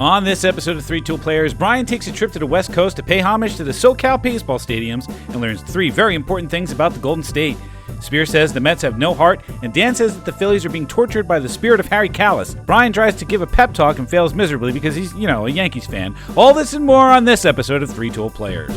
On this episode of Three Tool Players, Brian takes a trip to the West Coast to pay homage to the SoCal baseball stadiums and learns three very important things about the Golden State. Spear says the Mets have no heart, and Dan says that the Phillies are being tortured by the spirit of Harry Callis. Brian tries to give a pep talk and fails miserably because he's, a Yankees fan. All this and more on this episode of Three Tool Players.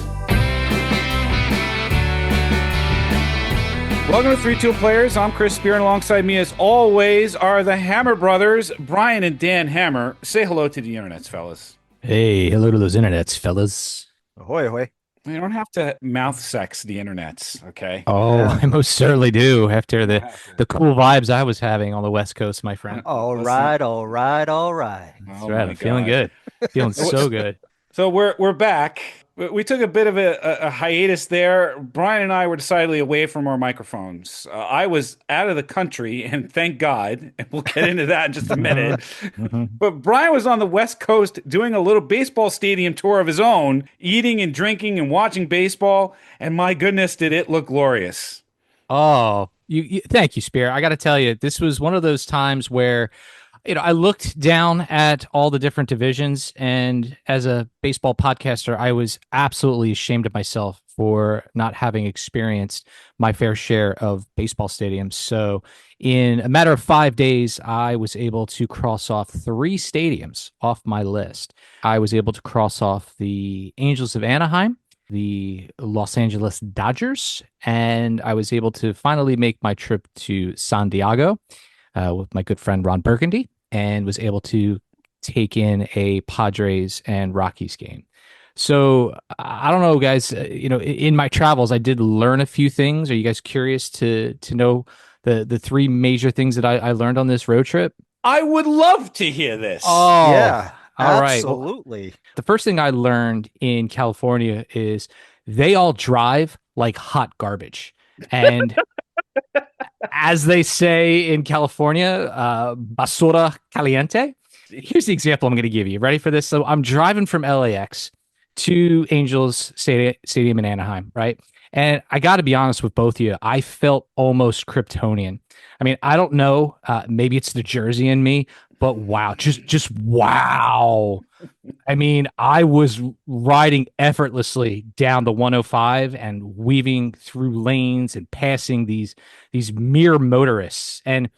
Welcome to Three Tool Players. I'm Chris Spear, and alongside me, as always, are the Hammer brothers, Brian and Dan Hammer. Say hello to the internets, fellas. Hey, hello to those internets, fellas. Ahoy, ahoy. You don't have to mouth sex the internets, okay? Oh, yeah. I most certainly do after the cool vibes I was having on the West Coast, my friend. All right. That's right. I'm feeling good. Feeling so good. So we're back. We took a bit of a hiatus there. Brian and I were decidedly away from our microphones. I was out of the country, and thank God, and we'll get into that in just a minute. But Brian was on the West Coast doing a little baseball stadium tour of his own, eating and drinking and watching baseball, and my goodness, did it look glorious. Oh, thank you, Spear. I got to tell you, this was one of those times where I looked down at all the different divisions, and as a baseball podcaster, I was absolutely ashamed of myself for not having experienced my fair share of baseball stadiums. So in a matter of 5 days, I was able to cross off 3 stadiums off my list. I was able to cross off the Angels of Anaheim, the Los Angeles Dodgers, and I was able to finally make my trip to San Diego with my good friend Ron Burgundy, and was able to take in a Padres and Rockies game. So I don't know, guys, in my travels, I did learn a few things. Are you guys curious to know the 3 major things that I learned on this road trip? I would love to hear this. Oh, yeah, all right. Absolutely. Well, the first thing I learned in California is they all drive like hot garbage. And as they say in California, basura caliente. Here's the example I'm going to give you. Ready for this? So I'm driving from LAX to Angels Stadium in Anaheim, right? And I got to be honest with both of you. I felt almost Kryptonian. I mean, I don't know. Maybe it's the Jersey in me, but wow, just wow. I mean, I was riding effortlessly down the 105 and weaving through lanes and passing these mere motorists. And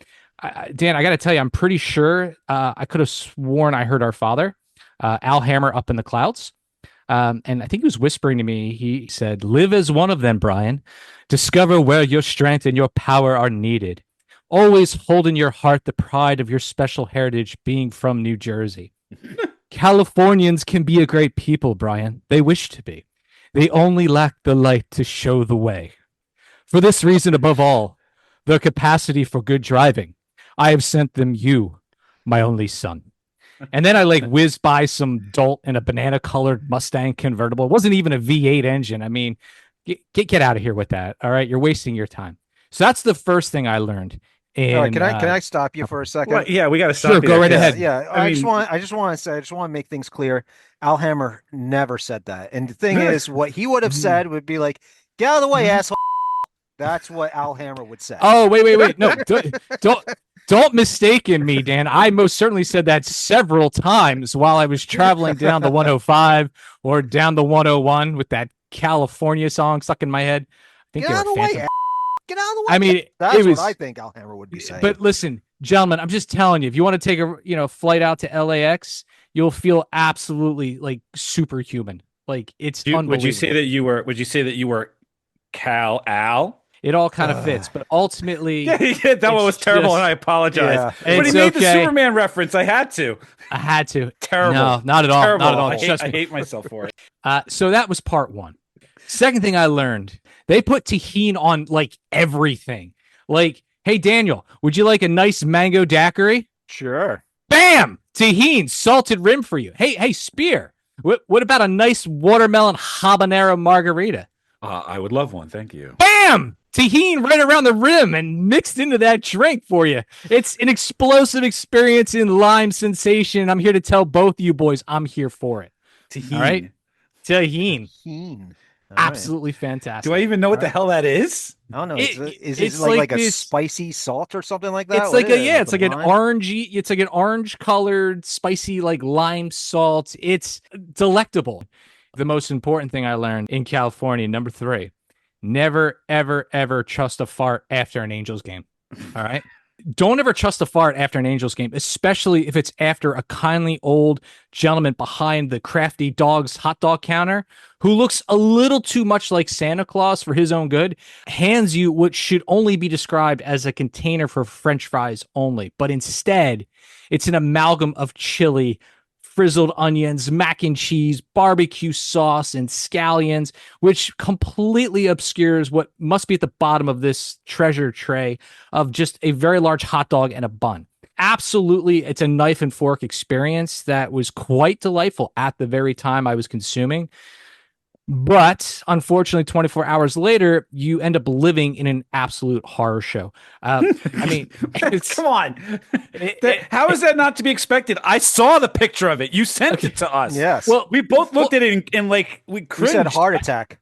Dan, I got to tell you, I'm pretty sure I could have sworn I heard our father, Al Hammer, up in the clouds. And I think he was whispering to me. He said, "Live as one of them, Brian. Discover where your strength and your power are needed. Always hold in your heart the pride of your special heritage being from New Jersey. Californians can be a great people, Brian. They wish to be. They only lack the light to show the way. For this reason, above all, their capacity for good driving, I have sent them you, my only son." And then I whizzed by some dolt in a banana-colored Mustang convertible. It wasn't even a V8 engine. I mean, get out of here with that. All right, you're wasting your time. So that's the first thing I learned. All right, can I stop you for a second? Well, yeah, we got to stop. Sure, go right ahead. Yeah, I just want to make things clear. Al Hammer never said that. And the thing is, what he would have said would be like, "Get out of the way, asshole." That's what Al Hammer would say. Oh, wait. No, don't mistake me, Dan. I most certainly said that several times while I was traveling down the 105 or down the 101 with that California song stuck in my head. I think Get out of the way. Get out of the way. I mean, that's what I think Al Hammer would be saying. But listen, gentlemen, I'm just telling you, if you want to take a flight out to LAX, you'll feel absolutely superhuman. It's unbelievable. Would you say that you were Cal Al? It all kind of fits, but ultimately, that one was terrible, and I apologize. Yeah, but he made the Superman reference. I had to. Terrible. No, not at all. Terrible. Not at all. I hate myself for it. So that was part one. Second thing I learned, they put tahini on everything. Hey, Daniel, would you like a nice mango daiquiri? Sure. Bam! Tahini, salted rim for you. Hey, Spear, what about a nice watermelon habanero margarita? I would love one. Thank you. Bam! Tahini right around the rim and mixed into that drink for you. It's an explosive experience in lime sensation. I'm here to tell both of you boys I'm here for it. Tahini. All right? Tahini. All right. Absolutely Do I fantastic. even know All what the right. hell that is? I don't know. Is it It's like like a this. spicy salt or something like that? It's What like is it? Like it's a like an lime? orangey, it's like an orange colored, spicy, like lime salt. It's delectable. The most important thing I learned in California, number three, never, ever, ever trust a fart after an Angels game. All right. Don't ever trust a fart after an Angels game, especially if it's after a kindly old gentleman behind the crafty dog's hot dog counter who looks a little too much like Santa Claus for his own good, hands you what should only be described as a container for French fries only. But instead, it's an amalgam of chili, frizzled onions, mac and cheese, barbecue sauce, and scallions, which completely obscures what must be at the bottom of this treasure tray of just a very large hot dog and a bun. Absolutely, it's a knife and fork experience that was quite delightful at the very time I was consuming. But unfortunately, 24 hours later, you end up living in an absolute horror show. I mean, it's Come on. it, it, How is that not to be expected? I saw the picture of it. You sent okay. it to us. Yes. Well, We both well, looked at it and like we You said cringed. heart attack.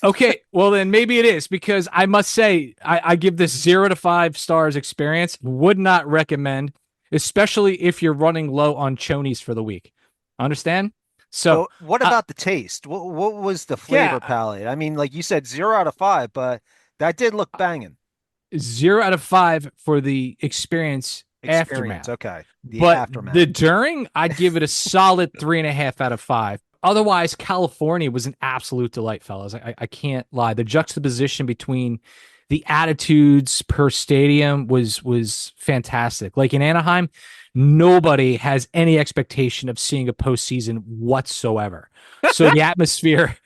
okay. Well, then maybe it is because I must say I give this 0 to 5 stars experience. Would not recommend, especially if you're running low on chonies for the week. Understand? So, Well, what uh, about the taste? What was the flavor Yeah. palette? I mean, like you said, 0 out of 5, but that did look banging. 0 out of 5 for the experience Experience. aftermath. Okay. The But the aftermath. during, I'd give it a solid 3.5 out of 5. Otherwise, California was an absolute delight, fellas. I can't lie. The juxtaposition between the attitudes per stadium was fantastic. Like in Anaheim, nobody has any expectation of seeing a postseason whatsoever. So the atmosphere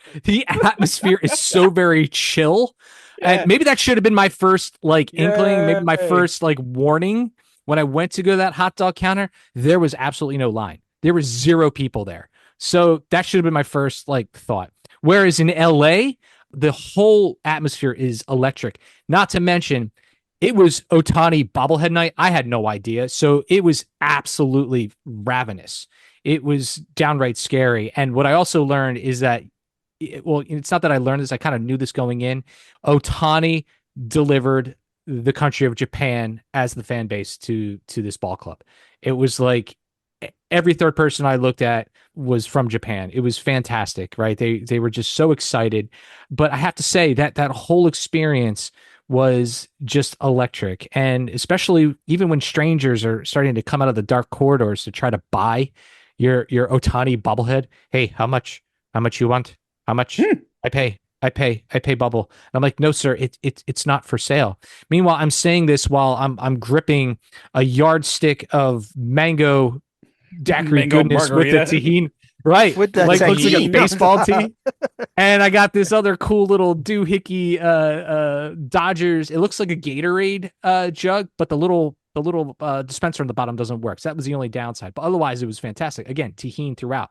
is so very chill. And Yeah. maybe that should have been my first like inkling, maybe my Yay. first like warning when I went to go to that hot dog counter. There was absolutely no line. There was zero people there. So that should have been my first like thought. Whereas in LA, the whole atmosphere is electric. Not to mention, it was Otani bobblehead night. I had no idea. So it was absolutely ravenous. It was downright scary. And what I also learned is that, well, it's not that I learned this, I kind of knew this going in. Otani delivered the country of Japan as the fan base to this ball club. It was like every third person I looked at was from Japan. It was fantastic, right? They were just so excited. But I have to say that that whole experience was just electric. And especially even when strangers are starting to come out of the dark corridors to try to buy your Otani bobblehead. Hey, how much? How much you want? How much? Hmm. I pay bubble. And I'm like, no, sir, it's not for sale. Meanwhile, I'm saying this while I'm gripping a yardstick of mango daiquiri Mango goodness with the margarita. tahini. Right. With the Like looks like a tahini. baseball tee. And I got this other cool little doohickey Dodgers. It looks like a Gatorade jug, but the little dispenser on the bottom doesn't work. So that was the only downside. But otherwise it was fantastic. Again, tahini throughout.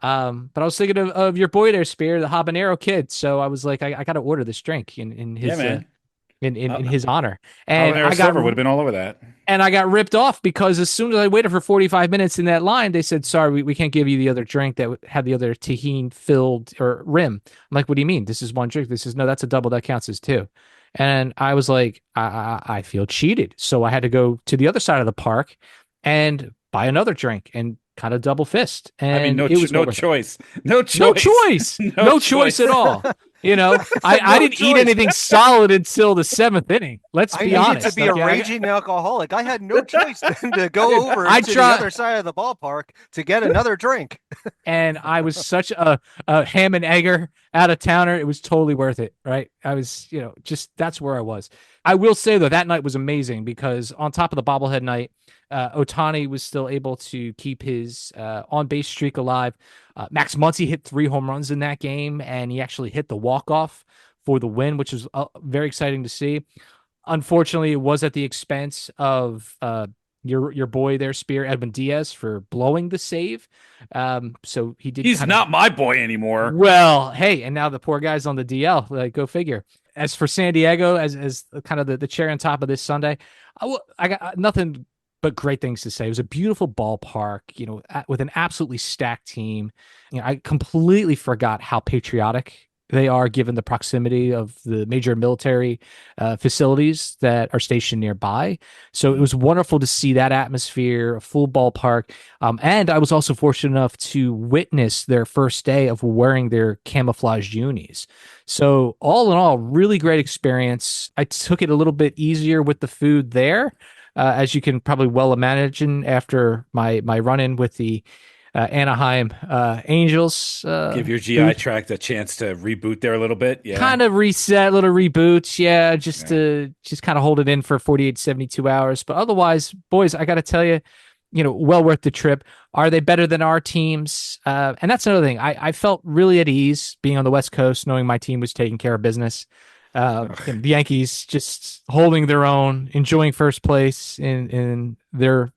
But I was thinking of your boy there, Spear, the habanero kid. So I was like, I got to order this drink in Yeah, his man. in his honor. And Habanero I got Silver would have been all over that. and I got ripped off because as soon as I waited for 45 minutes in that line, they said, sorry, we can't give you the other drink that would have the other tahini filled or rim. I'm like, what do you mean? This is one drink. This is no, that's a double. That counts as two. And I was like, I feel cheated. So I had to go to the other side of the park and buy another drink and kind of double fist. I mean, And no, it was no well worth it. choice, no choice, No choice. no No choice at all. You know, I No didn't eat choice. anything solid until the 7th inning. Let's I be needed honest. to be a okay? raging alcoholic. I had no choice than to go over I to the try- other side of the ballpark to get another drink. And I was such a ham and egger out of towner. It was totally worth it, right? I was, just that's where I was. I will say though, that night was amazing because on top of the bobblehead night, Otani was still able to keep his on base streak alive. Max Muncy hit 3 home runs in that game, and he actually hit the walk off for the win, which was very exciting to see. Unfortunately, it was at the expense of your boy there, Spear Edwin Diaz, for blowing the save. So he did. He's not my boy anymore. Well, hey, and now the poor guy's on the DL. Like, go figure. As for San Diego, as kind of the cherry on top of this Sunday, I got nothing but great things to say. It was a beautiful ballpark, with an absolutely stacked team. I completely forgot how patriotic they are given the proximity of the major military facilities that are stationed nearby. So it was wonderful to see that atmosphere, a full ballpark. And I was also fortunate enough to witness their first day of wearing their camouflage unis. So all in all, really great experience. I took it a little bit easier with the food there, as you can probably well imagine after my run in with the Anaheim Angels Give your GI food. tract a chance to reboot there a little bit. Yeah. Kind of reset, little reboots, yeah, just Yeah. to just kind of hold it in for 48 to 72 hours. But otherwise, boys, I got to tell you, well worth the trip. Are they better than our teams? And that's another thing. I felt really at ease being on the West Coast, knowing my team was taking care of business. The Yankees just holding their own, enjoying first place in their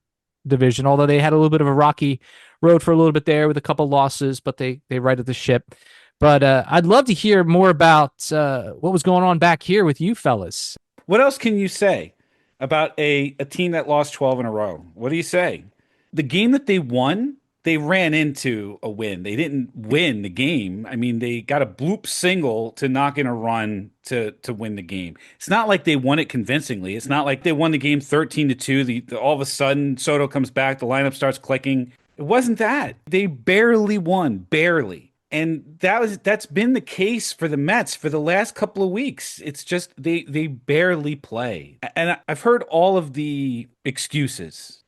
division, although they had a little bit of a rocky road for a little bit there with a couple losses, but they righted the ship. But I'd love to hear more about what was going on back here with you fellas. What else can you say about a team that lost 12 in a row? What do you say? The game that they won, they ran into a win. They didn't win the game. I mean, they got a bloop single to knock in a run to win the game. It's not like they won it convincingly. It's not like they won the game 13-2. All of a sudden, Soto comes back, the lineup starts clicking. It wasn't that. They barely won, barely. And that's been the case for the Mets for the last couple of weeks. It's just they barely play. And I've heard all of the excuses.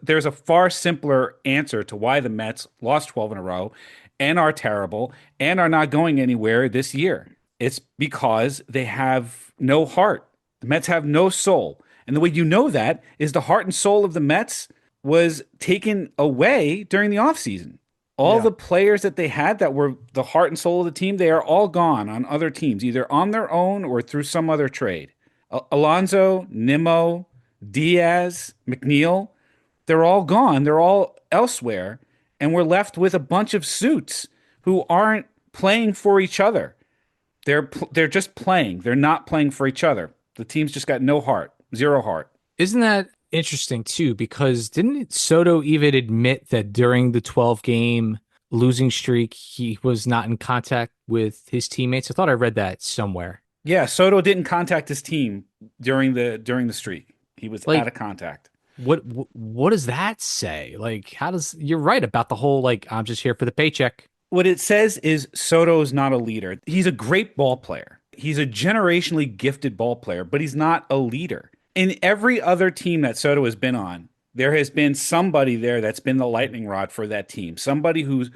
There's a far simpler answer to why the Mets lost 12 in a row and are terrible and are not going anywhere this year. It's because they have no heart. The Mets have no soul. And the way you know that is the heart and soul of the Mets was taken away during the offseason. All Yeah. the players that they had that were the heart and soul of the team, they are all gone on other teams, either on their own or through some other trade. Alonso, Nimmo, Diaz, McNeil, they're all gone. They're all elsewhere. And we're left with a bunch of suits who aren't playing for each other. They're just playing. They're not playing for each other. The team's just got no heart, zero heart. Isn't that interesting too? Because didn't Soto even admit that during the 12 game losing streak, he was not in contact with his teammates? I thought I read that somewhere. Yeah, Soto didn't contact his team during the streak. He was Like, out of contact. what does that say? Like, how does you're right about the whole like I'm just here for the paycheck. What it says is Soto's not a leader. He's a great ball player. He's a generationally gifted ball player, but he's not a leader. In every other team that Soto has been on, there has been somebody there that's been the lightning rod for that team. Somebody who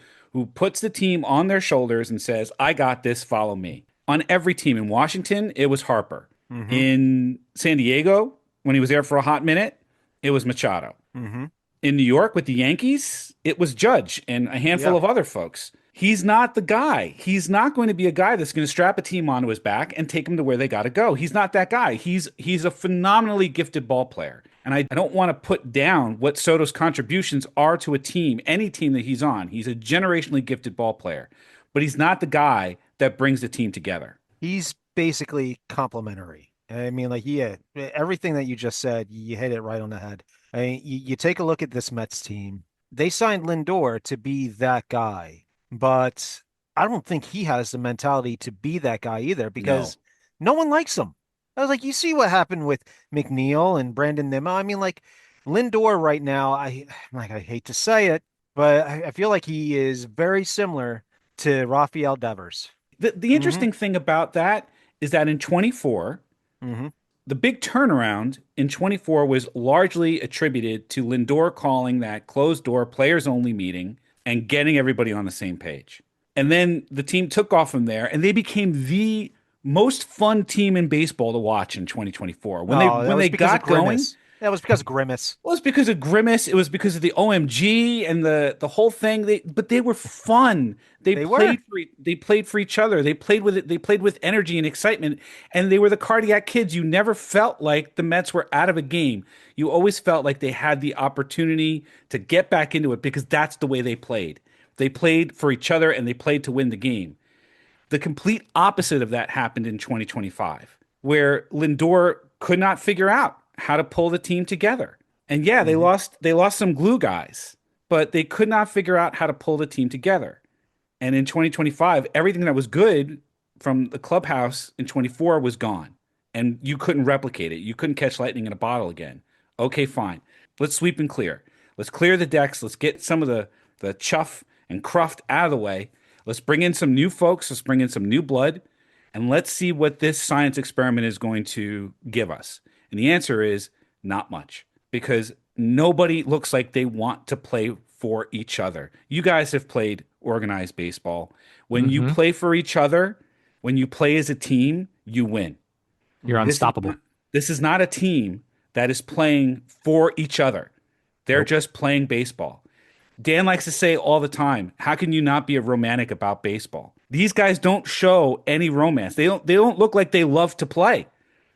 puts the team on their shoulders and says, "I got this, follow me." On every team in Washington, it was Harper. Mm-hmm. In San Diego, when he was there for a hot minute, it was Machado. Mm-hmm. In New York with the Yankees, it was Judge and a handful Yeah. of other folks. He's not the guy. He's not going to be a guy that's going to strap a team onto his back and take them to where they got to go. He's not that guy. He's a phenomenally gifted ball player. And I don't want to put down what Soto's contributions are to a team, any team that he's on. He's a generationally gifted ball player, but he's not the guy that brings the team together. He's basically complimentary. I mean, like, yeah, everything that you just said, you hit it right on the head. I mean, you take a look at this Mets team. They signed Lindor to be that guy, but I don't think he has the mentality to be that guy either No. because no one likes him. I was like, you see what happened with McNeil and Brandon Nimmo. I mean, like Lindor right now, I hate to say it, but I feel like he is very similar to Rafael Devers. The Hmm. interesting thing about that is that in 24, Hmm. the big turnaround in 24 was largely attributed to Lindor calling that closed door players only meeting and getting everybody on the same page. And then the team took off from there and they became the most fun team in baseball to watch in 2024. When they Oh, that when was they because of got going, Grimace. That was because of Grimace. well, it's because of Grimace. It was because of the OMG and the whole thing. But they were fun. They were. They played for each other. They played with it. They played with energy and excitement. And they were the cardiac kids. You never felt like the Mets were out of a game. You always felt like they had the opportunity to get back into it because that's the way they played. They played for each other and they played to win the game. The complete opposite of that happened in 2025, where Lindor could not figure out how to pull the team together. And yeah, Hmm. they lost some glue guys, but they could not figure out how to pull the team together. And in 2025, everything that was good from the clubhouse in 24 was gone, and you couldn't replicate it. You couldn't catch lightning in a bottle again. Okay, fine. Let's sweep and clear. Let's clear the decks. Let's get some of the chuff and cruft out of the way. Let's bring in some new folks. Let's bring in some new blood, and let's see what this science experiment is going to give us. And the answer is not much, because nobody looks like they want to play for each other. You guys have played organized baseball. When you Mm-hmm. play for each other, when you play as a team, you win. You're This is unstoppable. not, this is not a team that is playing for each other. They're Nope. just playing baseball. Dan likes to say all the time, how can you not be a romantic about baseball? These guys don't show any romance. They don't look like they love to play.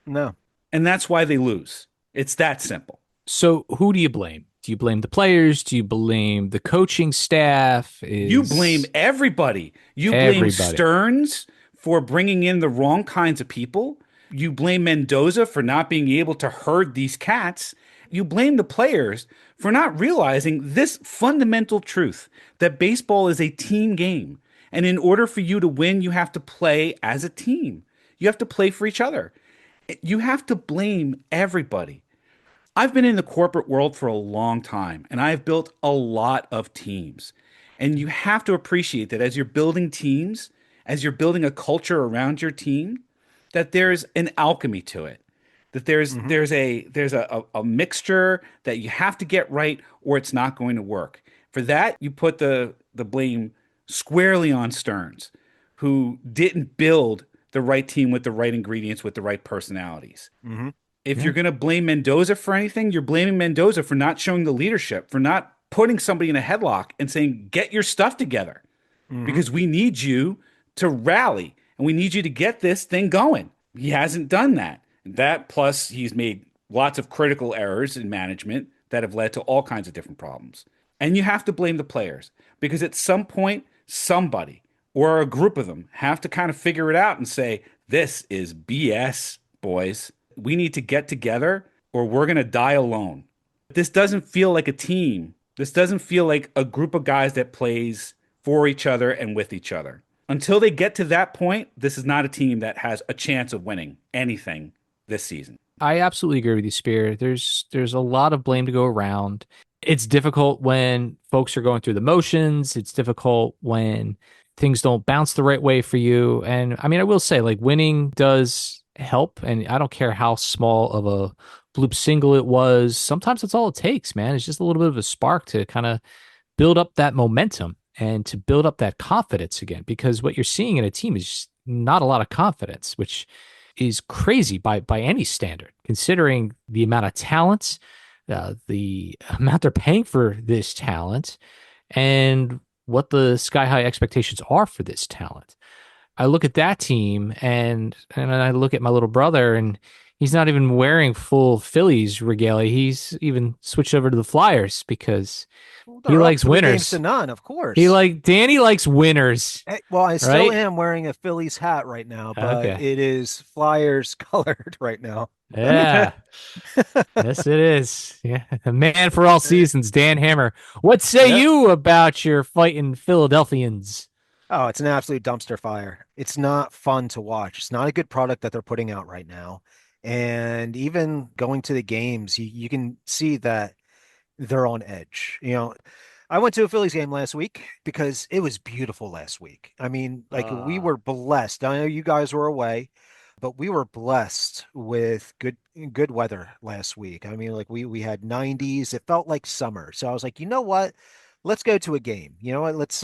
No. And that's why they lose. It's that simple. So who do you blame? Do you blame the players? Do you blame the coaching staff? You blame Is everybody. You blame everybody? Stearns for bringing in the wrong kinds of people. You blame Mendoza for not being able to herd these cats. You blame the players for not realizing this fundamental truth that baseball is a team game. And in order for you to win, you have to play as a team. You have to play for each other. You have to blame everybody. I've been in the corporate world for a long time, and I've built a lot of teams. And you have to appreciate that as you're building teams, as you're building a culture around your team, that there's an alchemy to it. That Hmm. there's a mixture that you have to get right, or it's not going to work. For that, you put the blame squarely on Stearns, who didn't build the right team with the right ingredients, with the right personalities. Hmm. If Yeah. you're going to blame Mendoza for anything, you're blaming Mendoza for not showing the leadership, for not putting somebody in a headlock and saying, get your stuff together Hmm. because we need you to rally and we need you to get this thing going. He hasn't done that. That plus he's made lots of critical errors in management that have led to all kinds of different problems. And you have to blame the players because at some point, somebody or a group of them have to kind of figure it out and say, this is BS, boys. We need to get together or we're going to die alone. This doesn't feel like a team. This doesn't feel like a group of guys that plays for each other and with each other. Until they get to that point, this is not a team that has a chance of winning anything this season. I absolutely agree with you, Spear. There's a lot of blame to go around. It's difficult when folks are going through the motions. It's difficult when things don't bounce the right way for you. And I mean, I will say, like, winning does help. And I don't care how small of a bloop single it was. Sometimes that's all it takes, man. It's just a little bit of a spark to kind of build up that momentum and to build up that confidence again. Because what you're seeing in a team is just not a lot of confidence, which is crazy by any standard, considering the amount of talent, the amount they're paying for this talent, and what the sky high expectations are for this talent. I look at that team and I look at my little brother and he's not even wearing full Phillies regalia. He's even switched over to the Flyers because Well, he they're up likes 3 games to winners. none, of He course. like Danny likes winners, Hey, well, I still right? am wearing a Phillies hat right now, but Okay. it is Flyers colored right now. Yeah. Yes, it is. Yeah. A man for all seasons, Dan Hammer. What say Yep. you about your fighting Philadelphians? Oh, it's an absolute dumpster fire. It's not fun to watch. It's not a good product that they're putting out right now. And even going to the games, you can see that they're on edge. I went to a Phillies game last week because it was beautiful last week. I mean, like we Uh, were blessed. I know you guys were away, but we were blessed with good weather last week. I mean, like we had 90s. It felt like summer. So I was like, you know what? Let's go to a game. You know what? Let's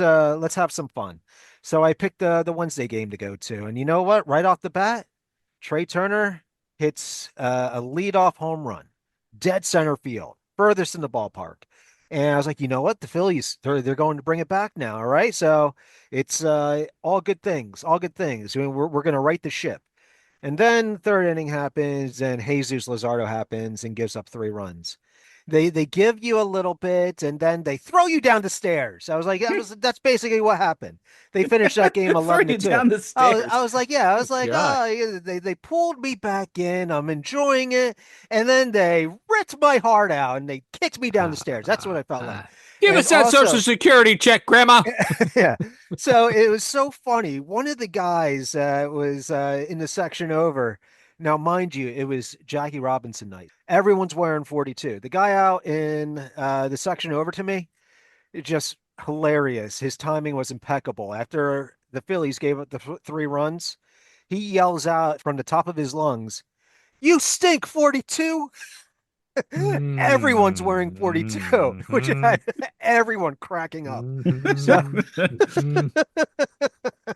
have some fun. So I picked the Wednesday game to go to. And you know what? Right off the bat, Trey Turner hits a leadoff home run, dead center field, furthest in the ballpark. And I was like, you know what? The Phillies, they're going to bring it back now. All right. So it's all good things, all good things. I mean, we're going to right the ship. And then third inning happens, and Jesus Luzardo happens and gives up 3 runs. They give you a little bit, and then they throw you down the stairs. I was like, that's basically what happened. They finished that game throw 11 to you 2. down the I stairs. was like, yeah, I Oh, was like, God. oh, yeah, they pulled me back in. I'm enjoying it, and then they ripped my heart out and they kicked me down the stairs. That's what I felt like. Give And us that also, Social Security check, Grandma. yeah. So it was so funny. One of the guys was in the section over. Now, mind you, it was Jackie Robinson night. Everyone's wearing 42. The guy out in the section over to me, it just hilarious. His timing was impeccable. After the Phillies gave up the 3 runs, he yells out from the top of his lungs, "You stink, 42." Everyone's wearing 42, which had everyone cracking up. So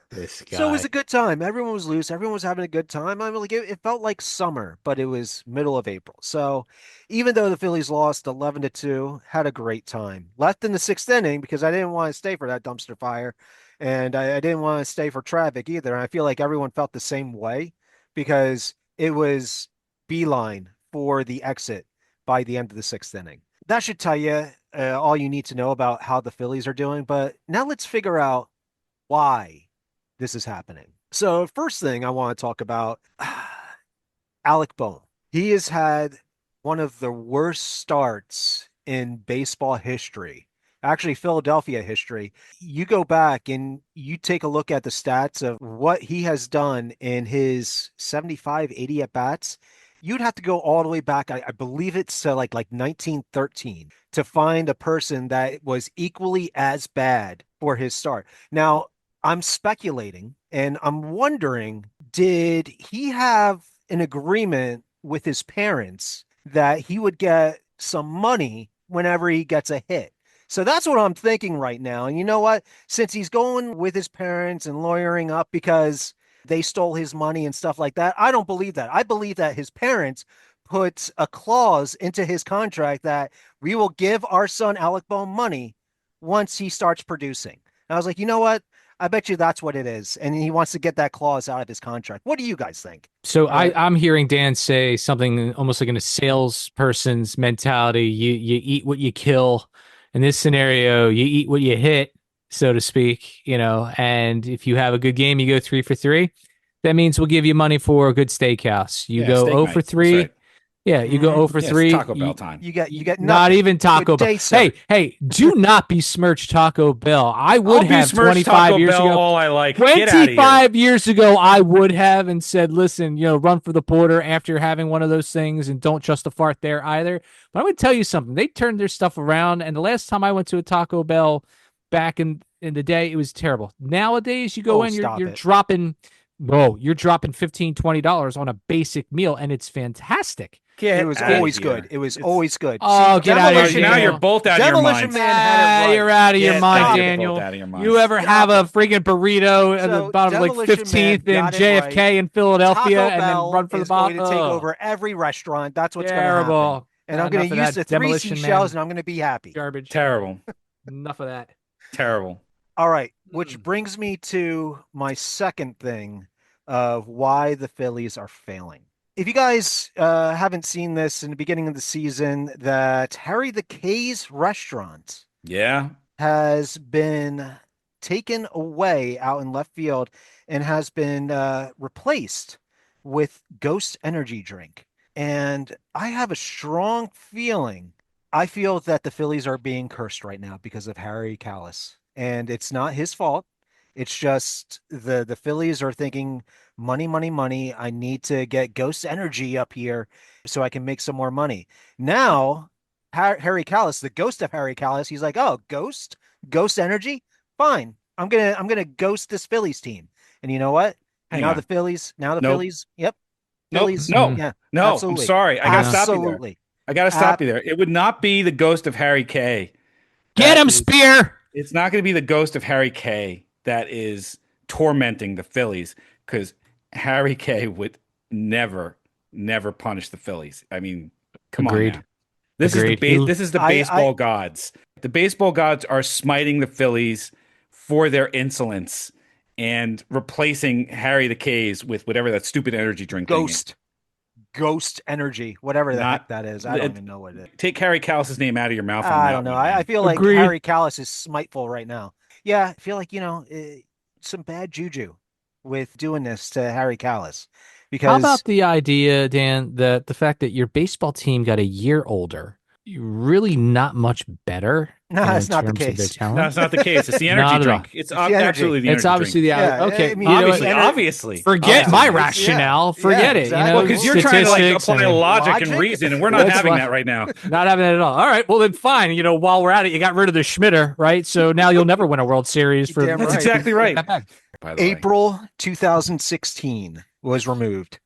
This So it was guy. a good time. Everyone was loose. Everyone was having a good time. I mean, like it felt like summer, but it was middle of April. So even though the Phillies lost 11-2, had a great time. Left in the 6th inning because I didn't want to stay for that dumpster fire, and I didn't want to stay for traffic either. And I feel like everyone felt the same way because it was beeline for the exit by the end of the 6th inning. That should tell you all you need to know about how the Phillies are doing. But now let's figure out why this is happening. So, first thing I want to talk about Alec Bohm. He has had one of the worst starts in baseball history. Actually, Philadelphia history. You go back and you take a look at the stats of what he has done in his 75, 80 at bats. You'd have to go all the way back. I believe it's like 1913 to find a person that was equally as bad for his start. Now, I'm speculating and I'm wondering, did he have an agreement with his parents that he would get some money whenever he gets a hit? So that's what I'm thinking right now. And you know what? Since he's going with his parents and lawyering up because they stole his money and stuff like that, I don't believe that. I believe that his parents put a clause into his contract that we will give our son Alec Bohm money once he starts producing. And I was like, you know what? I bet you that's what it is. And he wants to get that clause out of his contract. What do you guys think? So Uh, I'm hearing Dan say something almost like in a salesperson's mentality. You eat what you kill. In this scenario, you eat what you hit, so to speak, and if you have a good game, you go 3 for 3. That means we'll give you money for a good steakhouse. You Yeah, go steak 0 for night. That's 3. right. Yeah, you go mhm. 0 for Yeah, it's 3. Taco Bell time. You get Not nothing. even Taco Good Bell. day, sir. Hey, do not besmirch Taco Bell. I would I'll have besmirch 25 Taco years Bell ago. all I like. Get out of here. 25 years ago, I would have and said, listen, run for the porter after having one of those things and don't just a fart there either. But I'm going to tell you something. They turned their stuff around. And the last time I went to a Taco Bell back in the day, it was terrible. Nowadays, you go Oh, in, stop you're it. dropping, whoa, you're dropping $15, $20 on a basic meal, and it's fantastic. It Get was out of always good. here. It was It's always good. See, Oh, get out of here, Demolition now Man, you're Daniel. both out of your Demolition minds. Man had it right. You're out of your Get mind, out. Stop You're it. both Daniel. out of your You minds. ever have Stop a it. freaking burrito at the So bottom of like Demolition Man 15th in got it right. JFK in Philadelphia Taco and then Bell run for the is going bottom? to take Oh, over every restaurant. That's what's going to happen. terrible. And I'm going Enough to of use the that three Demolition seashells Man and I'm going to be happy. garbage. Terrible. Enough of that. Terrible. All right, which brings me to my second thing of why the Phillies are failing. If you guys haven't seen this in the beginning of the season, that Harry the K's restaurant Yeah. has been taken away out in left field and has been replaced with Ghost Energy Drink. And I have a strong feeling. I feel that the Phillies are being cursed right now because of Harry Callis. And it's not his fault. It's just the Phillies are thinking money, money, money. I need to get Ghost Energy up here so I can make some more money. Now Harry Callis, the ghost of Harry Callis, he's like, "Oh, ghost energy? Fine. I'm gonna ghost this Phillies team." And you know what? Hang on. Now the Nope. Phillies, yep. Nope. Phillies, No. yeah, No. I'm absolutely. sorry. I gotta No. stop you there. Absolutely. I gotta stop you there. It would not be the ghost of Harry K. Get That him, is. Spear. It's not going to be the ghost of Harry K. that is tormenting the Phillies because Harry K. would never, never punish the Phillies. I mean, come on Agreed. now. This is the Agreed. He- this is the I baseball gods. The baseball gods are smiting the Phillies for their insolence and replacing Harry the K's with whatever that stupid energy drink thing is. ghost energy, whatever the heck Not that is. I don't even know what it is. take Harry Callis's name out of your mouth on I that don't know. one, I man. feel like Agreed. Harry Callis is smiteful right now. Yeah, I feel like, some bad juju with doing this to Harry Callis How because about the idea, Dan, that the fact that your baseball team got a year older, really not much better, No, in that's not the terms of their case. No, talent. it's not the case. It's the energy Not at all. drink. It's It's the energy. absolutely the It's energy obviously drink. the Yeah, okay. I mean, You know Obviously, what? obviously, Forget obviously. my It's- rationale. yeah, Forget it. You exactly. know, Because you're trying to like statistics apply and logic and Logic? reason, and we're not That's having why. that right now. Not having it at all. All right. Well, then fine. You know, while we're at it, you got rid of the Schmitter, right? So now you'll never win a World Series You're for damn That's right. exactly right. that back. By the way, April 2016 was removed.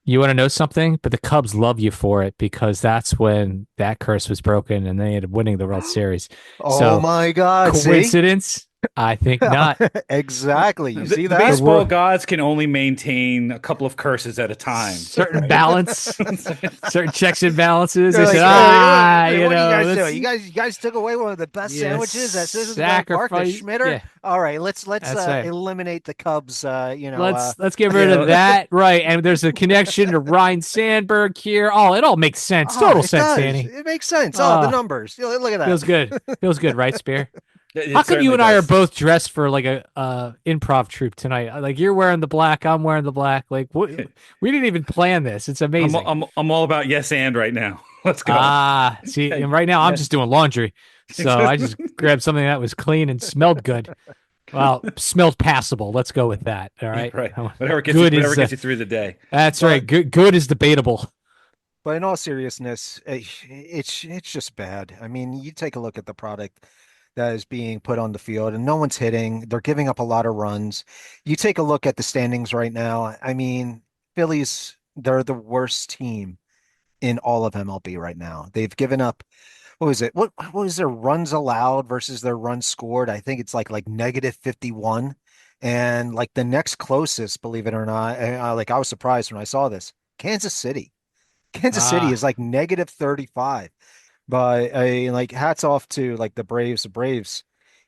You want to know something? But the Cubs love you for it because that's when that curse was broken and they ended up winning the World Series. Oh So my God. See? coincidence? I think not. Exactly. You see the that? baseball wor- gods can only maintain a couple of curses at a time. Certain balance, certain checks and balances. They're They like, said, "Hey, you what are you know, guys let's doing? You guys took away one of the best yeah, sandwiches that Citizens Bank Park, the sacrifice. Schmitter. Yeah, All right, let's that's right. eliminate the Cubs. Let's get You rid of know, that. Right. And there's a connection to Ryan Sandberg here. Oh, it all makes sense. Total it sense, does. Danny. It makes sense. Oh, the numbers. Look at Feels that. good. Feels good, right, Spear? How it come you certainly and I are does. both dressed for like a improv troupe tonight? Like you're wearing the black, I'm wearing the black. Like what? We didn't even plan this. It's I'm amazing. I'm all about yes and right now. Let's go. See, Okay. and right now I'm Yes. just doing laundry, so I just grabbed something that was clean and smelled good. Well, smelled passable. Let's go with that. All right. Right. Good Whatever is gets you through the day. that's right. But Good is debatable. but in all seriousness, it's just bad. I mean, you take a look at the product that is being put on the field, and no one's hitting. They're giving up a lot of runs. You take a look at the standings right now. I mean, Phillies, they're the worst team in all of MLB right now. They've given up, what was it? What was their runs allowed versus their runs scored? I think it's like negative 51. And like the next closest, believe it or not, like I was surprised when I saw this. Kansas City. Kansas City Ah, is like negative 35. But like hats off to like the Braves. The Braves,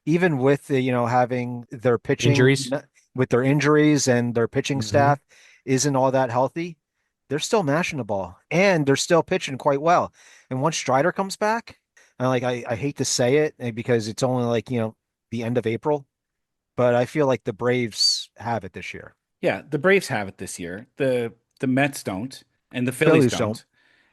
even with the, having their pitching injuries. with their injuries and their pitching Hmm. staff isn't all that healthy, they're still mashing the ball and they're still pitching quite well. And once Strider comes back, I hate to say it because it's only like, the end of April, but I feel like the Braves have it this year. Yeah, the Braves have it this year. The Mets don't, and the Phillies Phillies don't. don't.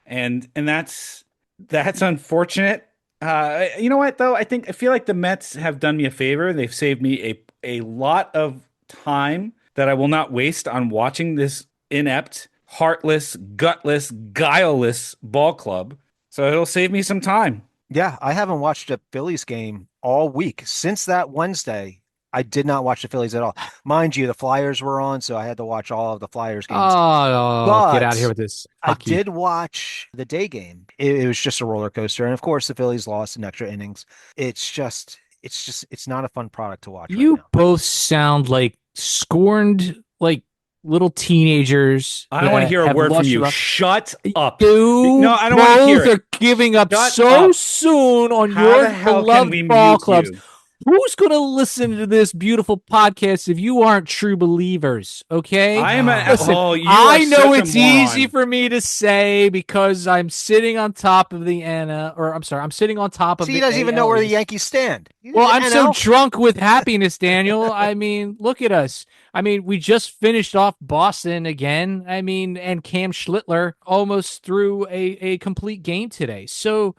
And that's unfortunate. You know what though? I feel like the Mets have done me a favor. They've saved me a lot of time that I will not waste on watching this inept, heartless, gutless, guileless ball club. So it'll save me some time. Yeah, I haven't watched a Phillies game all week since that Wednesday. I did not watch the Phillies at all. Mind you, the Flyers were on, so I had to watch all of the Flyers games. Oh, get out of here But with this I hockey. did watch the day game. It was just a roller coaster. And of course, the Phillies lost in extra innings. It's not a fun product to watch right You now. both sound like scorned, like little teenagers I don't want to that hear a have word from lost you. love. Shut up. You No, I don't want to hear both it. are giving up Shut so up. soon on How your the hell can beloved we ball mute clubs. you? Who's going to listen to this beautiful podcast if you aren't true believers? Okay. I am a Listen, oh, you are I know such a it's easy moron. for me to say because I'm sitting on top of the I'm sitting on top of See, he the doesn't even know AL where the East. Yankees stand. Well, I'm so NL. drunk with happiness, Daniel. I mean, look at us. I mean, we just finished off Boston again. I mean, and Cam Schlittler almost threw a complete game today. So,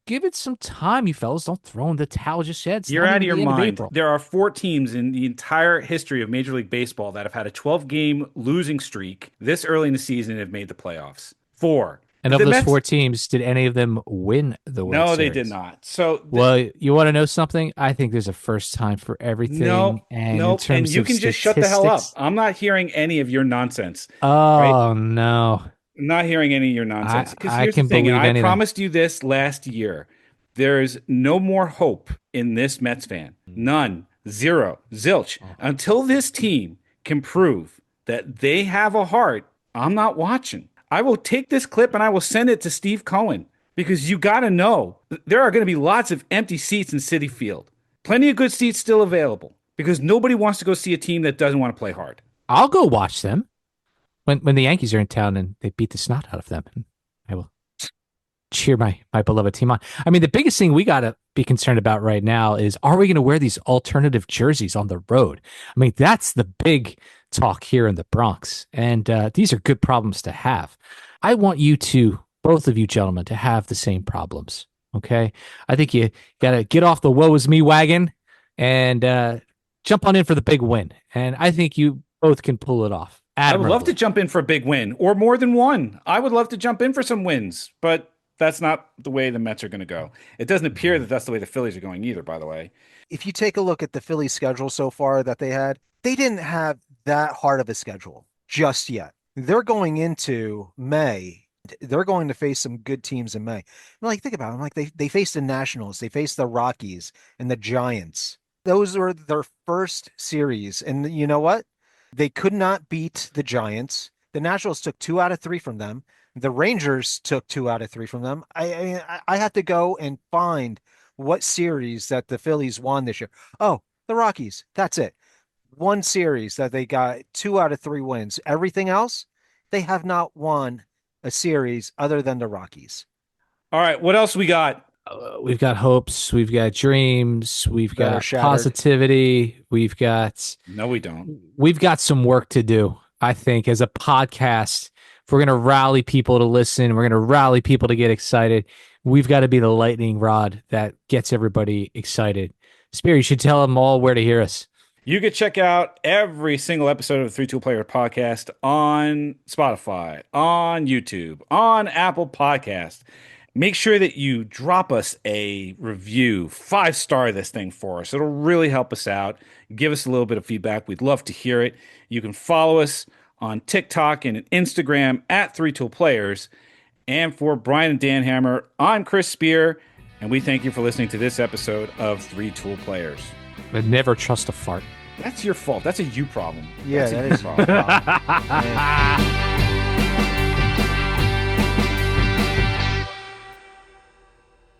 give it some time, you fellas. Don't throw in the towel just yet. It's You're not out of even your the end of mind. April. There are four teams in the entire history of Major League Baseball that have had a 12-game losing streak this early in the season and have made the playoffs. Four. And of The those Mets, four teams, did any of them win the World no, they Series? did not. So Well, you want to know something? I think there's a first time for nope, everything. And in nope. And terms you of can just shut the hell up. statistics, I'm not hearing any of your nonsense. Right? oh no, I'm not hearing any of your nonsense. Because I here's the can thing, and believe I anything. promised you this last year. There's no more hope in this Mets fan. None. Zero. Zilch. Until this team can prove that they have a heart, I'm not watching. I will take this clip and I will send it to Steve Cohen because you got to know there are going to be lots of empty seats in Citi Field. Plenty of good seats still available because nobody wants to go see a team that doesn't want to play hard. I'll go watch them when the Yankees are in town and they beat the snot out of them. I will cheer my beloved team on. I mean, the biggest thing we got to be concerned about right now is, are we going to wear these alternative jerseys on the road? I mean, that's the big talk here in the Bronx. And these are good problems to have. I want you to both of you gentlemen to have the same problems. Okay. I think you got to get off the woe is me wagon and jump on in for the big win. And I think you both can pull it off. I would love to Admirably. jump in for a big win or more than one. I would love to jump in for some wins, but that's not the way the Mets are going to go. It doesn't appear that that's the way the Phillies are going either, by the way. If you take a look at the Phillies schedule so far that they didn't have that hard of a schedule just yet. They're going into May. They're going to face some good teams in May. Like, think about it. Like, they faced the Nationals, they faced the Rockies and the Giants. Those were their first series. And you know what? They could not beat the Giants. The Nationals took 2 out of 3 from them. The Rangers took 2 out of 3 from them. I had to go and find what series that the Phillies won this year. Oh, the Rockies. That's it. One series that they got 2 out of 3 wins. Everything else, they have not won a series other than the Rockies. All right, what else we got? We've got hopes, we've got dreams, we've That are got shattered. positivity, No, we don't. we've got some work to do, I think, as a podcast. If we're going to rally people to listen, we're going to rally people to get excited. We've got to be the lightning rod that gets everybody excited. Spear, you should tell them all where to hear us. You could check out every single episode of the Three Tool Player podcast on Spotify, on YouTube, on Apple Podcast. Make sure that you drop us a review, 5-star this thing for us. It'll really help us out. Give us a little bit of feedback. We'd love to hear it. You can follow us on TikTok and Instagram at Three Tool Players. And for Brian and Dan Hammer, I'm Chris Spear, and we thank you for listening to this episode of Three Tool Players. But never trust a fart. That's your fault. That's a you problem. Yeah, That's a that you is problem. a problem. Man.